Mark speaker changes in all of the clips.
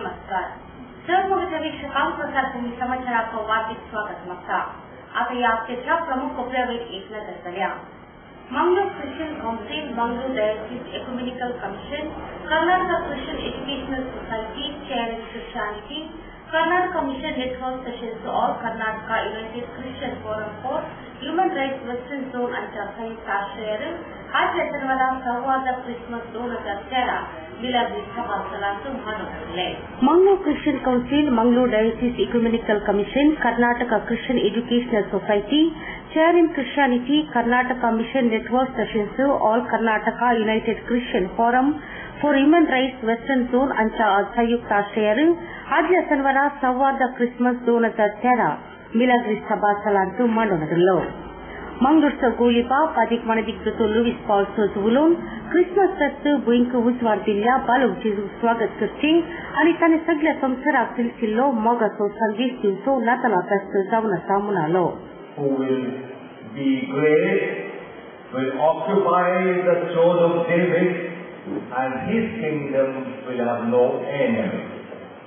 Speaker 1: नमस्कार. सहभागी वीक्षकांक प्रसार भूमी समाचार आपलं वार्तिक स्वागत मागता. आता या आजच्या प्रमुख खबरांवर एक नजर करूया. Mangalore Christian council, Mangalore diocese ecumenical commission, Karnataka Christian educational society, chair Christianity, Karnataka mission network तसेच all Karnataka united Christian forum for human rights western zone यांच्या संयुक्त आश्रयाने आज शनिवारी संवाद क्रिसमस 2013 मिलादी सभा सलाहतून मनवले. Mangalore Christian council, Mangalore diocese ecumenical commission, Karnataka Christian educational society, chair in Christianity, Karnataka mission network तसेच all Karnataka united Christian forum for human rights western zone यांच्या संयुक्त आश्रयाने आज शनिवारी संवाद क्रिसमस 2013 मिलादी सभा सलाहतून मनवले. मंगळूरचं गोळीबार अधिक मनदिग्ध लुईस पॉल सोजवून क्रिसमस बुईंक उजवाड दिल्ल्या बालक जेजू स्वागत करचे आणि त्याने सगळ्या संसाराक सिलसिल्लो मोगाचो संदेश दिवचो नाताला प्रस्त जावन आसा म्हणालो.
Speaker 2: will occupy the throne of David and his kingdom will have no end.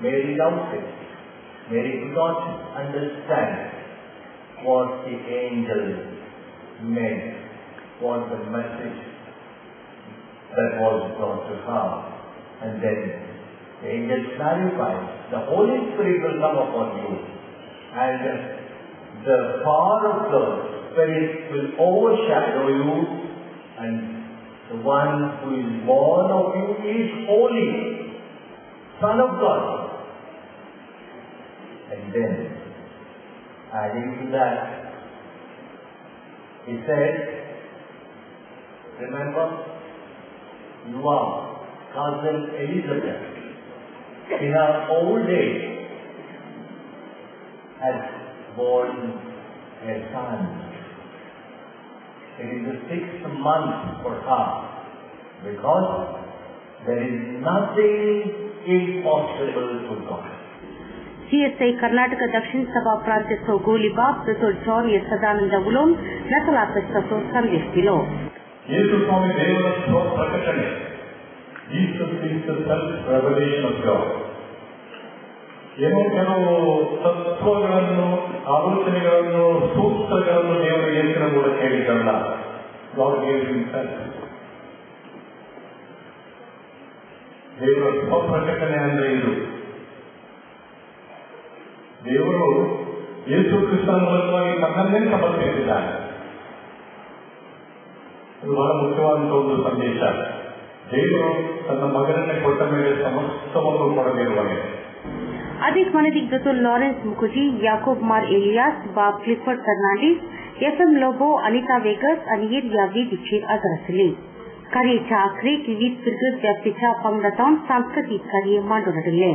Speaker 2: Mary doubts it. Mary could not understand what the angel meant, what the message that was brought to her. And then the angel clarifies, the Holy Spirit will come upon you and the power of the Spirit will overshadow you, and the one who is born of you is holy, Son of God. And then, adding to that, he said, remember, you are cousin Elizabeth. In her old age, has born a son. It is the 6th month for her, because there is nothing impossible to God.
Speaker 1: CSI Karnataka दक्षिण सभा प्रांत गोळीबार professor John S Sadanand उलोन नकला प्रस्तुत संदेश दिलो.
Speaker 3: ಯೇಸು ಸ್ವಾಮಿ ದೇವರ ಪ್ರಕಟಣೆ, Jesus is the self-revelation of God. ಏನೋ ಕೆಲವು ತತ್ವಗಳನ್ನು, ಆಲೋಚನೆಗಳನ್ನು, ಸೂಕ್ತಗಳನ್ನು ದೇವರು ಯೇಸುವಿನ ಮೂಲಕ ಹೇಳಿದ್ದಲ್ಲ. God gave himself. ದೇವರ ಸ್ವಪ್ರಕಟಣೆ ಅಂದ್ರೆ ಇದು. ದೇವರು ಯೇಸು ಕ್ರಿಸ್ತನ ಮೂಲಕವಾಗಿ ತನ್ನನ್ನೇ ಸಮರ್ಪಿಸಿದ್ದಾನೆ. ಇದು ಬಹಳ ಮುಖ್ಯವಾದಂತಹ ಒಂದು ಸಂದೇಶ. ದೇವರು ತನ್ನ ಮಗನನ್ನೇ ಕೊಟ್ಟ ಮೇಲೆ ಸಮಸ್ತವನ್ನು ಕೊಡಲಿರುವಾಗೆ.
Speaker 1: अधिक मनदिग्ध लॉरेंस मुखर्जी, याकूब मार एलियास, बाब क्लिफर्ड फर्नांडिस, एफएम लोबो, अनिता वेगस आणि यावी दीक्षित हजर असले. कार्याच्या आखरेक विविध फिरगत व्याप्तीच्या पंगडातावन सांस्कृतिक कार्य मांडून दिले.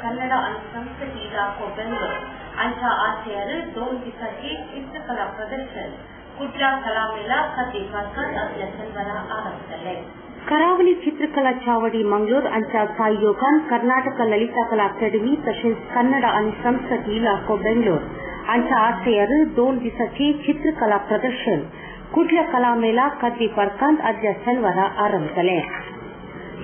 Speaker 1: कन्नड आणि संस्कृती इलाको बेंगलोर यांच्या आशयावर 2 दिवसाची चित्रकला प्रदर्शन कुठल्या कला मेळा खातीर अध्यक्षांवर आरंभ झाले. करावली चित्रकला चावडी मंगळूर यांच्या सहयोगान कर्नाटक ललिता कला अकादमी तसेच कन्नड आणि संस्कृती इलाको बेंगलोर यांच्या आशयावर 2 दिवसाची चित्रकला प्रदर्शन कुठल्या कला मेळा खातीर अध्यक्षांवर आरंभ झाले.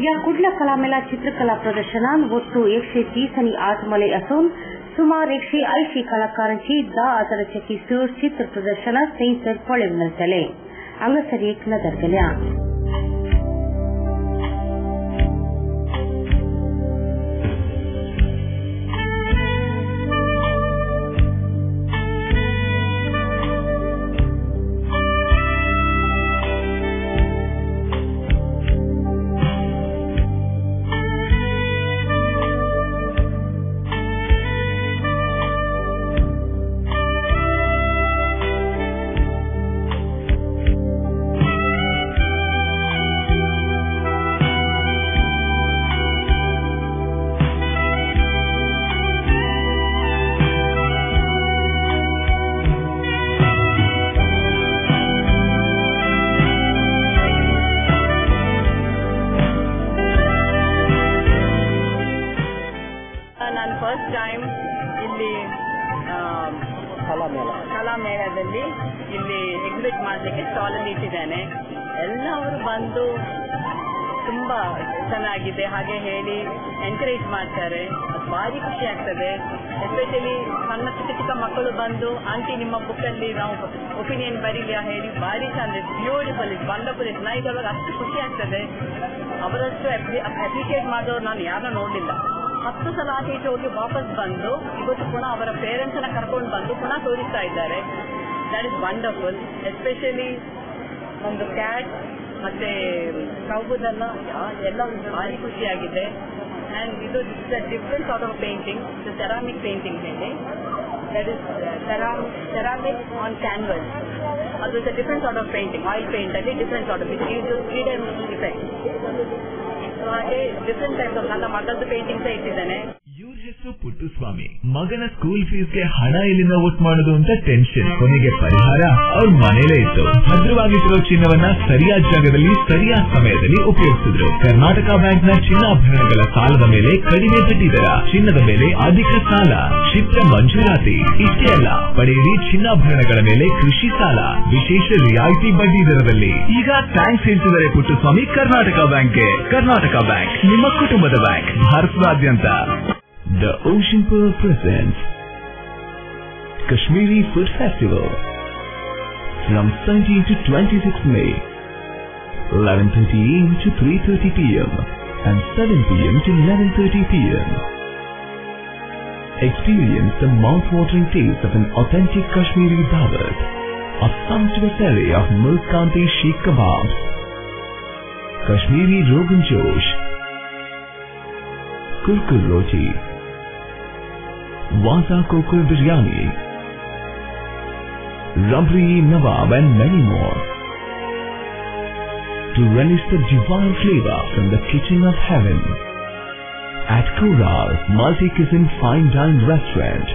Speaker 1: या कुठल्या कला मेळा चित्रकला प्रदर्शनात ಒಟ್ಟು 130 आणि 8 मळे असून सुमार 180 कलाकारांची 10,000च्या किशोर चित्र प्रदर्शनात थंयसर पळयवन जाले. हांगासर एक नदर केल्या.
Speaker 4: ಕಲಾ ಮೇಳದಲ್ಲಿ ಇಲ್ಲಿ ಎಕ್ಸಿಬಿಟ್ ಮಾಡಲಿಕ್ಕೆ ಸ್ಟಾಲ್ ಅಲ್ಲಿ ಇಟ್ಟಿದ್ದೇನೆ. ಎಲ್ಲವರು ಬಂದು ತುಂಬಾ ಚೆನ್ನಾಗಿದೆ ಹಾಗೆ ಹೇಳಿ ಎನ್ಕರೇಜ್ ಮಾಡ್ತಾರೆ. ಭಾರಿ ಖುಷಿ ಆಗ್ತದೆ. ಎಸ್ಪೆಷಲಿ ಸಣ್ಣ ಚಿಕ್ಕ ಮಕ್ಕಳು ಬಂದು ಆಂಟಿ ನಿಮ್ಮ ಬುಕ್ ಅಲ್ಲಿ ನಾವು ಒಪಿನಿಯನ್ ಬರೀಲಿಯಾ ಹೇಳಿ ಭಾರಿ ಚಂದ, beautiful, is wonderful, is nice. ಅವಾಗ ಅಷ್ಟು ಖುಷಿ ಆಗ್ತದೆ. ಅವರಷ್ಟು ಅಪ್ರಿಷಿಯೇಟ್ ಮಾಡೋರು ನಾನು ಯಾರನ್ನ ನೋಡಲಿಲ್ಲ. 10 ಸಲ ಆಚೆ ಹೋಗಿ ವಾಪಸ್ ಬಂದು ಇವತ್ತು ಪುನಃ ಅವರ ಪೇರೆಂಟ್ಸ್ ಅನ್ನ ಕರ್ಕೊಂಡು ಬಂದು ಪುನಃ ತೋರಿಸ್ತಾ ಇದ್ದಾರೆ. That is wonderful. ಎಸ್ಪೆಷಲಿ ಒಂದು ಕ್ಯಾಟ್ ಮತ್ತೆ ಕೌಬುದೆಲ್ಲ ಎಲ್ಲ ಭಾರಿ ಖುಷಿಯಾಗಿದೆ. ಅಂಡ್ ಇದು different sort of painting, ceramic painting ಹೇಳಿ, that is ceramic on canvas. ಅದು is different sort of painting, oil paint ಅಲ್ಲಿ ಡಿಫ್ರೆಂಟ್ ಸಾರ್ಟ್ ಆಫ್ ಇದು 3D ಇಫೆಕ್ಟ್. ಹಾಗೆ ಡಿಫ್ರೆಂಟ್ ಟೈಪ್ಸ್ ಆಫ್ ನನ್ನ ಮಗದ್ದು ಪೇಂಟಿಂಗ್ಸ್ ಇಟ್ಟಿದ್ದೇನೆ.
Speaker 5: ಇವ್ರ ಹೆಸರು ಪುಟ್ಟುಸ್ವಾಮಿ. ಮಗನ ಸ್ಕೂಲ್ ಫೀಸ್ಗೆ ಹಣ ಎಲ್ಲಿಂದ ಒಟ್ಟು ಮಾಡೋದು ಅಂತ ಟೆನ್ಷನ್. ಕೊನೆಗೆ ಪರಿಹಾರ ಅವ್ರ ಮನೇಲೇ ಇತ್ತು. ಭದ್ರವಾಗಿಟ್ಟಿರೋ ಚಿನ್ನವನ್ನ ಸರಿಯಾದ ಜಾಗದಲ್ಲಿ ಸರಿಯಾದ ಸಮಯದಲ್ಲಿ ಉಪಯೋಗಿಸಿದ್ರು. ಕರ್ನಾಟಕ ಬ್ಯಾಂಕ್ ನ ಚಿನ್ನಾಭರಣಗಳ ಸಾಲದ ಮೇಲೆ ಕಡಿಮೆ ಬಡ್ಡಿ ದರ, ಚಿನ್ನದ ಮೇಲೆ ಅಧಿಕ ಸಾಲ, ಕ್ಷಿಪ್ರ ಮಂಜೂರಾತಿ. ಇಷ್ಟೇ ಅಲ್ಲ, ಪಡೆಯಿರಿ ಚಿನ್ನಾಭರಣಗಳ ಮೇಲೆ ಕೃಷಿ ಸಾಲ ವಿಶೇಷ ರಿಯಾಯಿತಿ ಬಡ್ಡಿ ದರದಲ್ಲಿ. ಈಗ ಥ್ಯಾಂಕ್ಸ್ ಹೇಳ್ತಿದ್ದಾರೆ ಪುಟ್ಟುಸ್ವಾಮಿ ಕರ್ನಾಟಕ ಬ್ಯಾಂಕ್ಗೆ. ಕರ್ನಾಟಕ ಬ್ಯಾಂಕ್ ನಿಮ್ಮ ಕುಟುಂಬದ ಬ್ಯಾಂಕ್, ಭಾರತದಾದ್ಯಂತ. The Ocean Pearl presents Kashmiri Food Festival from 17 to 26 May, 11:30 AM to 3:30 PM and 7 PM to 11:30 PM. Experience the mouth-watering taste of an authentic Kashmiri dawat, a sumptuous array of milk kanti sheikh kebabs, Kashmiri Rogan Josh, Kurkur Roti, Waza Kokur Biryani, Rabri Nawab and many more. To relish the divine flavor from the kitchen of heaven at Koral's multi-cuisine fine dine restaurant.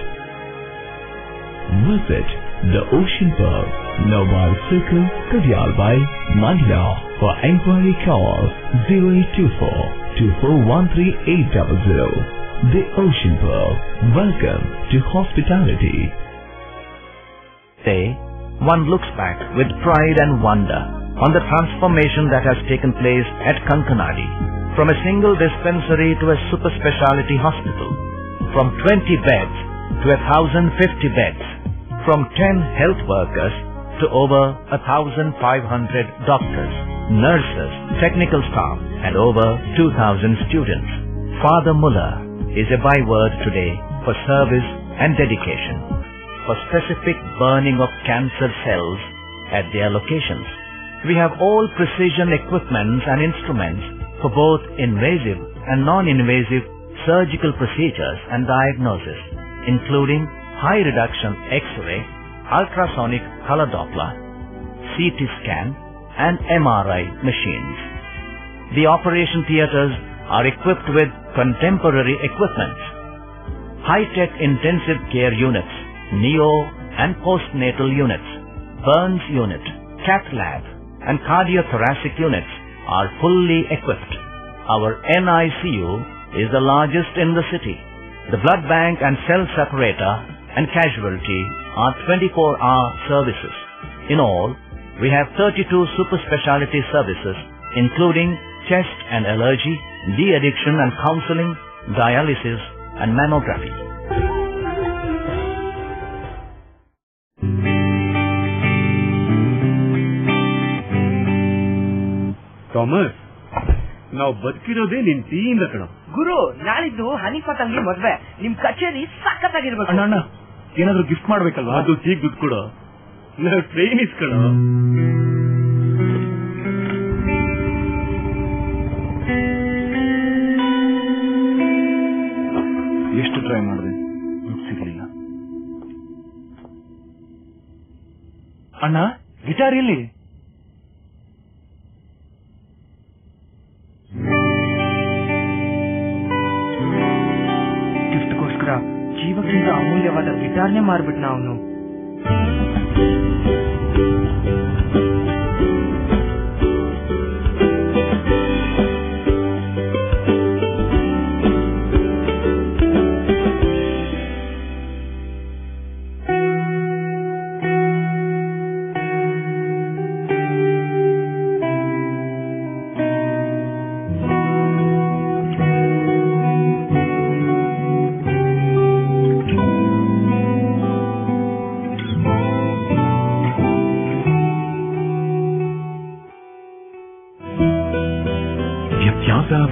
Speaker 5: Visit the Ocean Pearl, Nawal Circle, Kadyalbai, Mandla. For enquiry call 0824 2413 The Ocean Pearl. Welcome to hospitality.
Speaker 6: Today, one looks back with pride and wonder on the transformation that has taken place at Kankanadi. From a single dispensary to a super speciality hospital. From 20 beds to 1,050 beds. From 10 health workers to over 1,500 doctors, nurses, technical staff and over 2,000 students. Father Muller is a byword today for service and dedication, for specific burning of cancer cells at their locations. We have all precision equipments and instruments for both invasive and non-invasive surgical procedures and diagnosis, including high reduction X-ray, ultrasonic color Doppler, CT scan and MRI machines. The operation theatres are equipped with contemporary equipment high-tech intensive care units, neo and postnatal units, burns unit, cath lab and cardiothoracic units are fully equipped. Our NICU is the largest in the city. The blood bank and cell separator and casualty are 24-hour services. In all, we have 32 super specialty services including chest and allergy, de-addiction and counseling, dialysis and mammography.
Speaker 7: Thomas, ನಾವು ಬದುಕಿರೋದೇ ನಿನ್ ಟೀಯಿಂದ ಕಣ.
Speaker 8: ಗುರು, ನಾಳಿದ್ದು ಹನಿಫಾ ತಂಗಿ ಮದ್ವೆ. ನಿಮ್ ಕಚೇರಿ ಸಖತ್ತಾಗಿರ್ಬೇಕು.
Speaker 7: ಅಣ್ಣ, ಏನಾದ್ರು ಗಿಫ್ಟ್ ಮಾಡ್ಬೇಕಲ್ವಾ? ಅದು ಚೀಕ್ ದುಡ್ಡು ಕೊಡು. ನಾವು ಟ್ರೈನ್ ಇಸ್ಕಣ. ಎಷ್ಟು ಟ್ರೈ ಮಾಡಿದೆ, ಸಿಗಲಿಲ್ಲ. ಅಣ್ಣ, ಗಿಟಾರ್ ಎಲ್ಲಿ?
Speaker 8: ಗಿಫ್ಟ್ಗೋಸ್ಕರ ಜೀವಕ್ಕಿಂತ ಅಮೂಲ್ಯವಾದ ಗಿಟಾರ್ನೇ ಮಾರ್ಬಿಟ್ನ ಅವನು.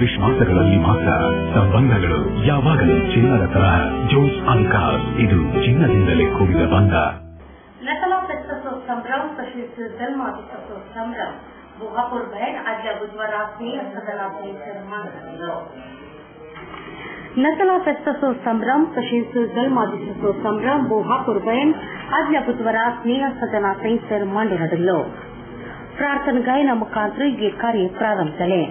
Speaker 5: ವಿಶ್ವಾಸಗಳಲ್ಲಿ ಮಾತ್ರ ಸಂಬಂಧಗಳು ಯಾವಾಗಲೂ ಚಿನ್ನದ ತರಹ. ಜೋಸ್ ಅಲ್ಕಾಸ್, ಇದು ಚಿನ್ನದಿಂದಲೇ ಕೂಡಿದ ಬಂಧ.
Speaker 1: नतला फेस्टोत्सव संभ्रम तसेच जन्म उत्सव संभ्रम बोहापूर बहन आदल्या बुधवारासनी सदनातून सन्मान झालो. नतला फेस्टोत्सव संभ्रम तसेच जन्मोत्सव संभ्रम बोहापूर बहन आदल्या बुधवारासनी सदनातून सन्मान झालो. प्रार्थना गायना मुखांतर हे कार्य प्रारंभ झाले.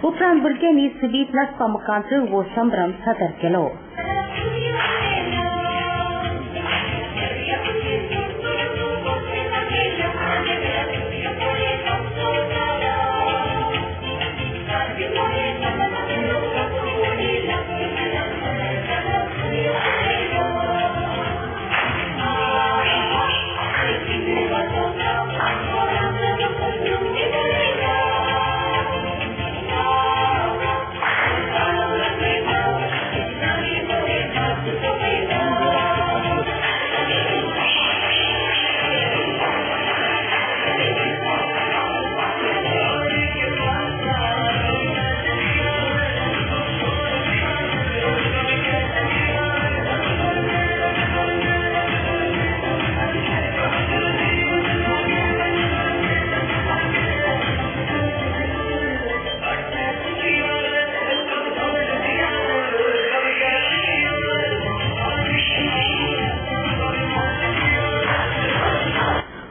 Speaker 1: उपरांत भुरग्यांनी सुदीप नाचपा मुखांतर हो संभ्रम सादर केलो.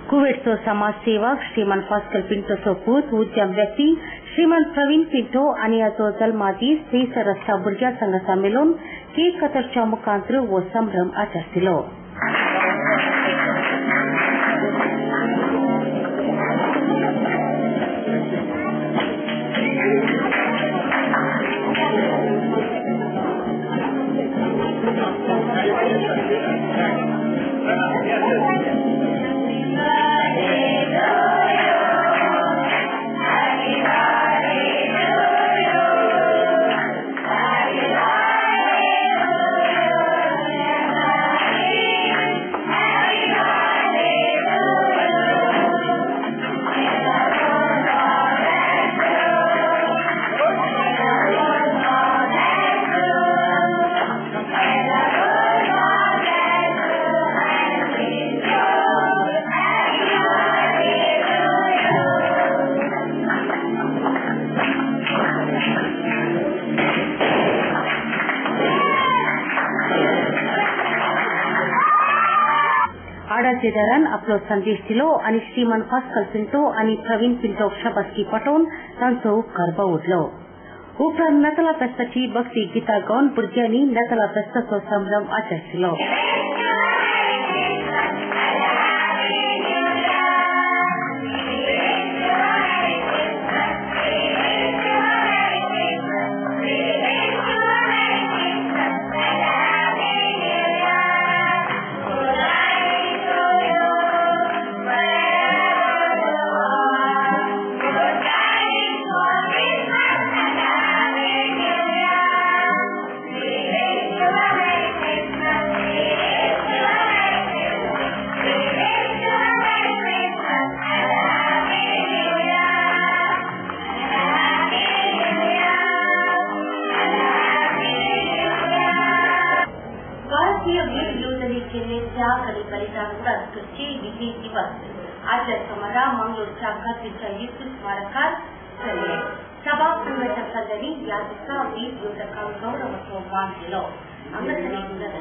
Speaker 1: कुवेटचो समाज सेवक श्रीमान पास्कल पिंटोचो पूत उद्यम व्यक्ती श्रीमान प्रवीण पिंटो आनी हाचो जल्मादीस थंयसर रस्ता भुरग्यां संघाचा मेळून केक कतरच्या मुखांतर हो संभ्रम आचरतलो. Jajaran upload Sandesh Tilo ani Shriman Pascal Pinto ani Praveen Pinto Shabaski Paton tanso Karba Udlo. Upran Natala Pestachi Bhakti Gita Gaon Burjani Natala Pestaso Samram Achasilo. आचार्य मंगलूरच्या घाटीच्या युद्ध स्मारकात झाले. सभा संघटकांनी या दिवसा वीर योधकांना गौरवत्व मान दिलं. अंगठनेला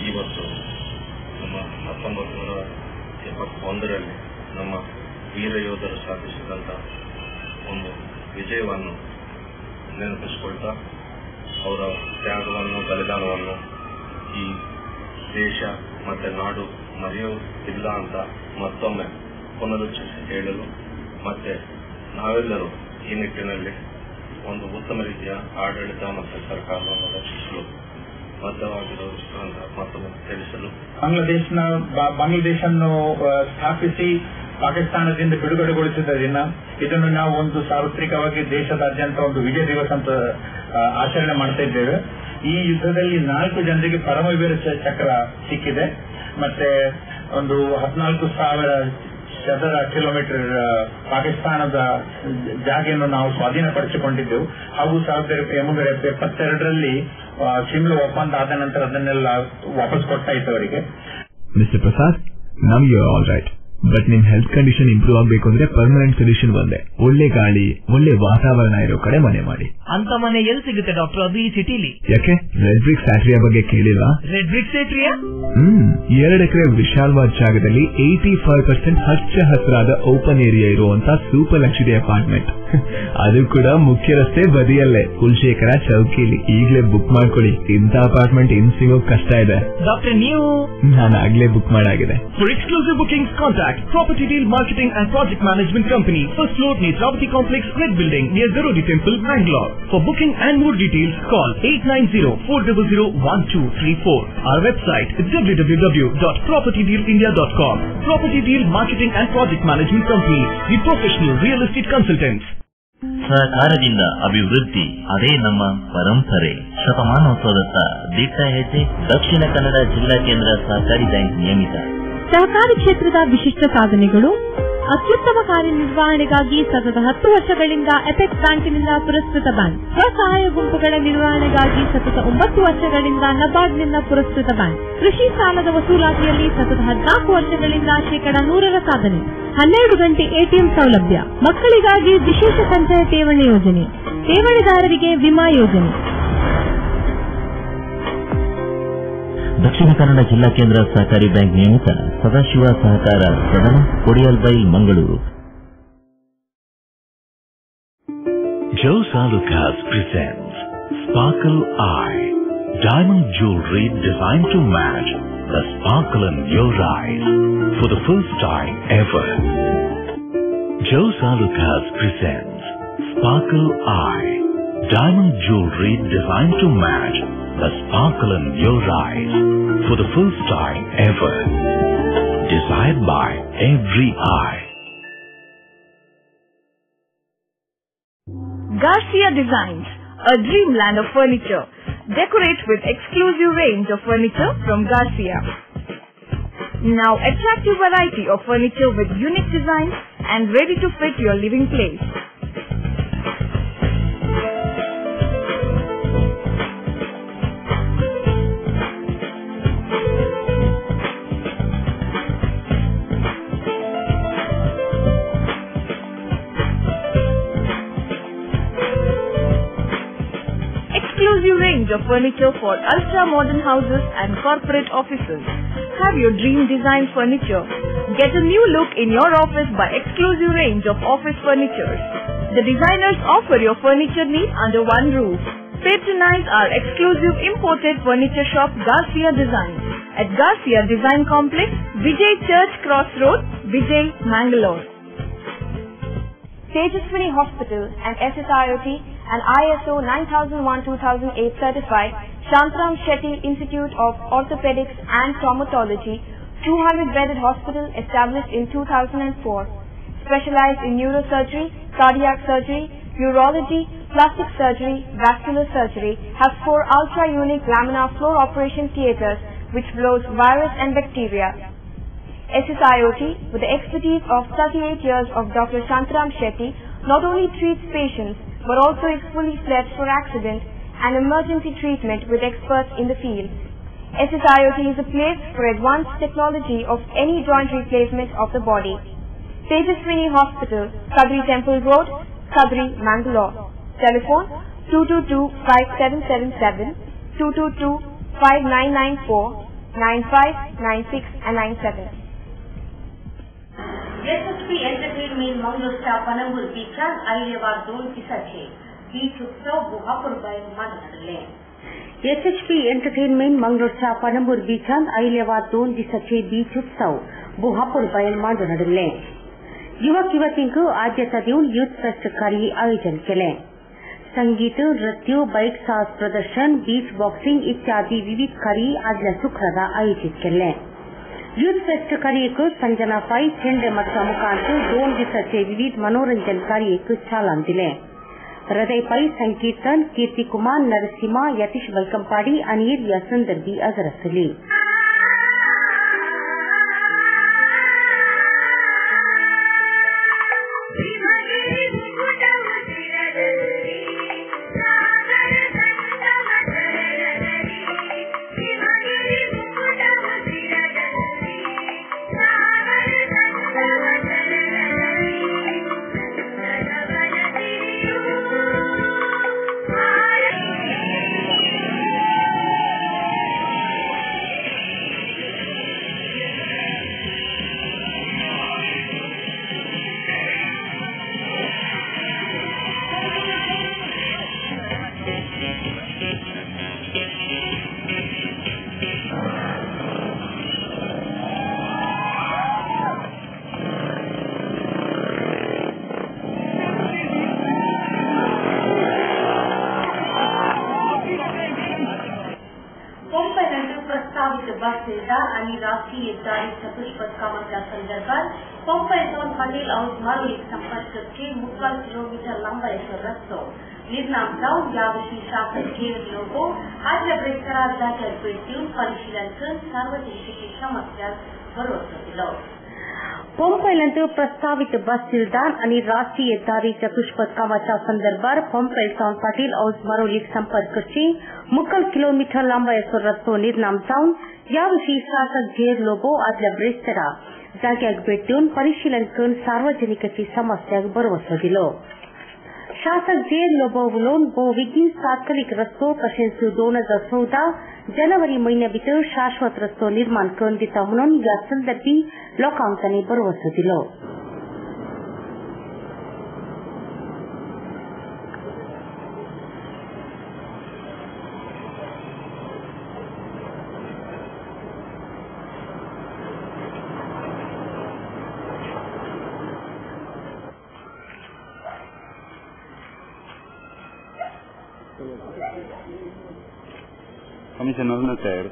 Speaker 9: ಇವತ್ತು ನಮ್ಮ 1971ರಲ್ಲಿ ನಮ್ಮ ವೀರ ಯೋಧರು ಸಾಧಿಸಿದಂಥ ಒಂದು ವಿಜಯವನ್ನು ನೆನಪಿಸಿಕೊಳ್ತಾ ಅವರ ತ್ಯಾಗವನ್ನು ಬಲಿದಾನವನ್ನು ಈ ದೇಶ ಮತ್ತೆ ನಾಡು ಮರೆಯುವುದಿಲ್ಲ ಅಂತ ಮತ್ತೊಮ್ಮೆ ಪುನರುಚ್ಚರಿಸಿ ಹೇಳಲು ಮತ್ತೆ ನಾವೆಲ್ಲರೂ ಈ ನಿಟ್ಟಿನಲ್ಲಿ ಒಂದು ಉತ್ತಮ ರೀತಿಯ ಆಡಳಿತ ಮತ್ತು ಸರ್ಕಾರವನ್ನು ರಚಿಸಲು ಬದ್ಧವಾಗಿರುವುದು ಅಂತ ಮತ್ತೊಮ್ಮೆ ತಿಳಿಸಲು
Speaker 3: ಬಾಂಗ್ಲಾದೇಶನ್ನು ಸ್ಥಾಪಿಸಿ ಪಾಕಿಸ್ತಾನದಿಂದ ಬಿಡುಗಡೆಗೊಳಿಸಿದ ದಿನ ಇದನ್ನು ನಾವು ಒಂದು ಸಾರ್ವತ್ರಿಕವಾಗಿ ದೇಶದಾದ್ಯಂತ ಒಂದು ವಿಜಯ ದಿವಸ ಅಂತ ಆಚರಣೆ ಮಾಡ್ತಾ ಇದ್ದೇವೆ. ಈ ಯುದ್ಧದಲ್ಲಿ 4 ಜನರಿಗೆ ಪರಮವೀರ ಚಕ್ರ ಸಿಕ್ಕಿದೆ. ಮತ್ತೆ ಒಂದು 14,000 ಚದರ ಕಿಲೋಮೀಟರ್ ಪಾಕಿಸ್ತಾನದ ಜಾಗೆಯನ್ನು ನಾವು ಸ್ವಾಧೀನಪಡಿಸಿಕೊಂಡಿದ್ದೆವು. ಹಾಗೂ 1972ರಲ್ಲಿ ಶಿಮ್ಲಾ ಒಪ್ಪಂದ ಆದ ನಂತರ ಅದನ್ನೆಲ್ಲ ವಾಪಸ್ ಕೊಟ್ಟಾಯಿತು ಅವರಿಗೆ.
Speaker 5: Mr. Prasad, now you are all right. But ನಿಮ್ ಹೆಲ್ತ್ ಕಂಡೀಷನ್ ಇಂಪ್ರೂವ್ ಆಗ್ಬೇಕು ಅಂದ್ರೆ ಪರ್ಮನೆಂಟ್ ಸೊಲ್ಯೂಷನ್ ಒಂದೇ, ಒಳ್ಳೆ ಗಾಳಿ ಒಳ್ಳೆ ವಾತಾವರಣ ಇರೋ ಕಡೆ ಮನೆ ಮಾಡಿ.
Speaker 8: ಅಂತ ಮನೆ ಎಲ್ಲಿ ಸಿಗುತ್ತೆ ಡಾಕ್ಟರ್? ಅದು ಈ ಸಿಟಿಲಿ.
Speaker 5: ಯಾಕೆ ರೆಡ್ ಬ್ರಿಕ್ಸ್ ಫ್ಯಾಕ್ಟರಿಯ ಬಗ್ಗೆ ಕೇಳಿಲ್ಲ?
Speaker 8: Red BRICS ಫ್ಯಾಕ್ಟರಿಯಾ?
Speaker 5: 2 ಎಕರೆ ವಿಶಾಲವಾದ ಜಾಗದಲ್ಲಿ 85% ಹಚ್ಚ ಹಸಿರಾದ ಓಪನ್ ಏರಿಯಾ ಇರುವಂತ ಸೂಪರ್ ಲಕ್ಸುರಿ ಅಪಾರ್ಟ್ಮೆಂಟ್. ಅದು ಕೂಡ ಮುಖ್ಯ ರಸ್ತೆ ಬದಿಯಲ್ಲೇ, ಕುಲಶೇಖರ ಚೌಕಿಲಿ. ಈಗಲೇ ಬುಕ್ ಮಾಡ್ಕೊಳ್ಳಿ, ಇಂಥ ಅಪಾರ್ಟ್ಮೆಂಟ್ ಇನ್ ಸಿಗೋಕ್ ಕಷ್ಟ ಇದೆ.
Speaker 8: ಡಾಕ್ಟರ್ ನೀವು?
Speaker 5: ನಾನು ಆಗ್ಲೇ book ಮಾಡಾಗಿದೆ.
Speaker 10: For exclusive bookings, contact Property Deal Marketing and Project Management Company, first floor, Netravati Complex, Red Building, near Zarodi Temple, Bangalore. For booking and more details, call 890-400-1234. Our website is www.propertydealindia.com. Property Deal Marketing and Project Management Company, the professional real estate consultants.
Speaker 11: ಸಹಕಾರದಿಂದ ಅಭಿವೃದ್ಧಿ, ಅದೇ ನಮ್ಮ ಪರಂಪರೆ. ಶತಮಾನೋತ್ಸವದತ್ತ ದಿಟ್ಟ ಹೆಜ್ಜೆ. ದಕ್ಷಿಣ ಕನ್ನಡ ಜಿಲ್ಲಾ ಕೇಂದ್ರ ಸಹಕಾರಿ ಬ್ಯಾಂಕ್ ನಿಯಮಿತ.
Speaker 12: ಸಹಕಾರಿ ಕ್ಷೇತ್ರದ ವಿಶಿಷ್ಟ ಸಾಧನೆಗಳು. ಅತ್ಯುತ್ತಮ ಕಾರ್ಯನಿರ್ವಹಣೆಗಾಗಿ ಸತತ 10 ವರ್ಷಗಳಿಂದ ಎಪೆಕ್ಸ್ ಬ್ಯಾಂಕಿನಿಂದ ಪುರಸ್ಕೃತ ಬ್ಯಾಂಕ್. ಸ್ವಸಹಾಯ ಗುಂಪುಗಳ ನಿರ್ವಹಣೆಗಾಗಿ ಸತತ 9 ವರ್ಷಗಳಿಂದ ನಬಾರ್ಡ್ನಿಂದ ಪುರಸ್ಕೃತ ಬ್ಯಾಂಕ್. ಕೃಷಿ ಸಾಲದ ವಸೂಲಾತಿಯಲ್ಲಿ ಸತತ 14 ವರ್ಷಗಳಿಂದ 100% ಸಾಧನೆ. 12 ಗಂಟೆ ಎಟಿಎಂ ಸೌಲಭ್ಯ. ಮಕ್ಕಳಿಗಾಗಿ ವಿಶೇಷ ಸಂಚಯ ಠೇವಣಿ ಯೋಜನೆ, ಠೇವಣಿದಾರರಿಗೆ ವಿಮಾ ಯೋಜನೆ.
Speaker 11: ದಕ್ಷಿಣ ಕನ್ನಡ ಜಿಲ್ಲಾ ಕೇಂದ್ರ ಸಹಕಾರಿ ಬ್ಯಾಂಕ್ ನಿಯಮಿತ ಸದಾಶಿವ ಸಹಕಾರ ಸದನ, ಕೊಡಿಯಲ್ಬೈ, Mangaluru.
Speaker 13: Joe's Alucas presents Sparkle Eye, diamond jewelry designed to match the sparkle in your eyes for the first time ever. Joe's Alucas presents Sparkle Eye, diamond jewelry designed to match the sparkle in your eyes for the first time ever. Desired by every eye.
Speaker 14: Garcia Designs, a dreamland of furniture. Decorate with exclusive range of furniture from Garcia. Now attractive variety of furniture with unique designs and ready to fit your living place. Exclusive range of furniture for ultra-modern houses and corporate offices. Have your dream design furniture. Get a new look in your office by exclusive range of office furniture. The designers offer your furniture needs under one roof. Patronize our exclusive imported furniture shop Garcia Design at Garcia Design Complex, Vijay Church Cross Road, Vijay, Mangalore.
Speaker 15: Tejaswini Hospital and SSIOT and ISO 9001-2008 certified Shantaram Shetty Institute of Orthopedics and Traumatology, 200-bedded hospital established in 2004. Specialized in neurosurgery, cardiac surgery, urology, plastic surgery, vascular surgery, has 4 ultra-unique laminar floor operation theatres which blows virus and bacteria. SSIOT, with the expertise of 38 years of Dr. Shantaram Shetty, not only treats patients but also is fully fledged for accident and emergency treatment with experts in the field. SSIOT is a place for advanced technology of any joint replacement of the body. Tejaswini Hospital, Kadri Temple Road, Kadri, Mangalore. Telephone 222-5777, 222-5994, 9596 and 97.
Speaker 1: SHP Entertainment मंगळूरच्या पणंबूर बीचार आयलेवा 2 दिसाचे बीच उत्सव बुहापूरबाई मांडले. SHP Entertainment मंगळूरच्या पणंबूर बीचार आयलेवा 2 दिसाचे बीच उत्सव बुहापूरबाई मांडले. युवक युवतींक आद्यता देऊन youth fest कार्य आयोजन केले. संगीत, नृत्य, बाईक साहस प्रदर्शन, बीच बॉक्सिंग इत्यादी विविध कार्य आदल्या शुक्रारा आयोजित केले. यूथ फेस्ट कार्यक संजना पै चेंडे मट्टा मुखांतर 2 दिवसाचे विविध मनोरंजन कार्यक चालन दिले. हृदय पै संकीर्तन, कीर्ति कुमार, नरसिंहा, यतीश वैकंपाडी आणि या संदर्भी हजर असली. बसदिलदार आणि राष्ट्रीय हेद्दारी चतुष्पथ कामाच्या संदर्भात पंप येथून हॉटेल हाऊस मारोळी संपर्कचे 3 किलोमीटर लांब रस्तो निर्माण जाऊन याविषयी शासकीय लोगो आज परिसरात जागेवर भेट देऊन परिशीलन करून सार्वजनिक समस्या भरवसा दिला. पंपैलंतू प्रस्तावित बसदिलदार आणि राष्ट्रीय हेद्दारी चतुष्पथ कामाच्या संदर्भात पंपैल सावन पाटील हाऊस मारोळी संपर्कची 3 किलोमीटर लांब रस्तो निर्माण जाऊन याविषयी शासकीय लोगो आज ब्रेस्तेरा जाग्याक भेट देऊन परिशीलन करून सार्वजनिकाची समस्या भरवसा दिलो. शासक जे लोबो उलोवन बेगीन तात्कालिक रस्तो तशेंच 2014 जानेवारी म्हयन्या भितर शाश्वत रस्तो निर्माण करून दिता म्हणून ह्या संदर्भी लोकांक तांणी भरवसो दिलो.
Speaker 7: Commissioner na sir.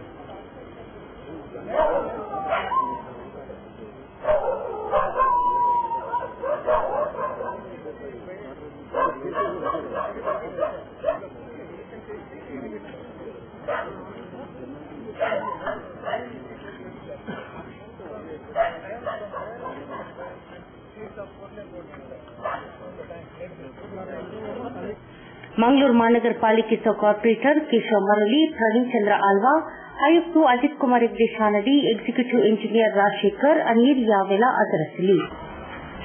Speaker 1: मंगळूर महानगर पालिकेचे कॉर्पोरेटर केशव मरली, प्रवीण चंद्र आल्वा, आयुक्त अजित कुमार देशानडी, एक्झिक्युटिव्ह इंजिनियर राजशेखर अनिल यावेळेला हजर आसली.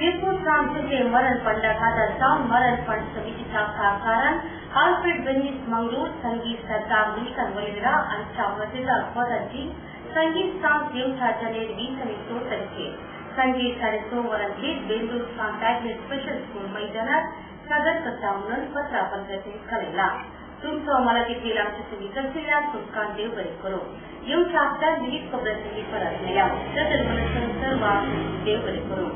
Speaker 1: जयपूर प्रांताचे मरण फंडाखातर जावन मरण फंड समितीच्या सहकारान आल्फ्रेड बेनिस मंगळूर संगीत सरकार मिल्टन वैरा आमच्या मजेदार पदाची संगीत सांग दिवसा जानेर 20 आणि 16 तारखे संगीत आणि सोमवारांची बेंदूर सांग स्पेशल स्कूल मैदानात सादर करता म्हणून पत्रापत्रातून कळला. तुमचं मला देखील आमच्या तुम्ही करशिल्या सुटकान देव बरे करो. येऊच्या आपल्या विविध खबरांची परत मिळाव. सर्व देव बरे करो.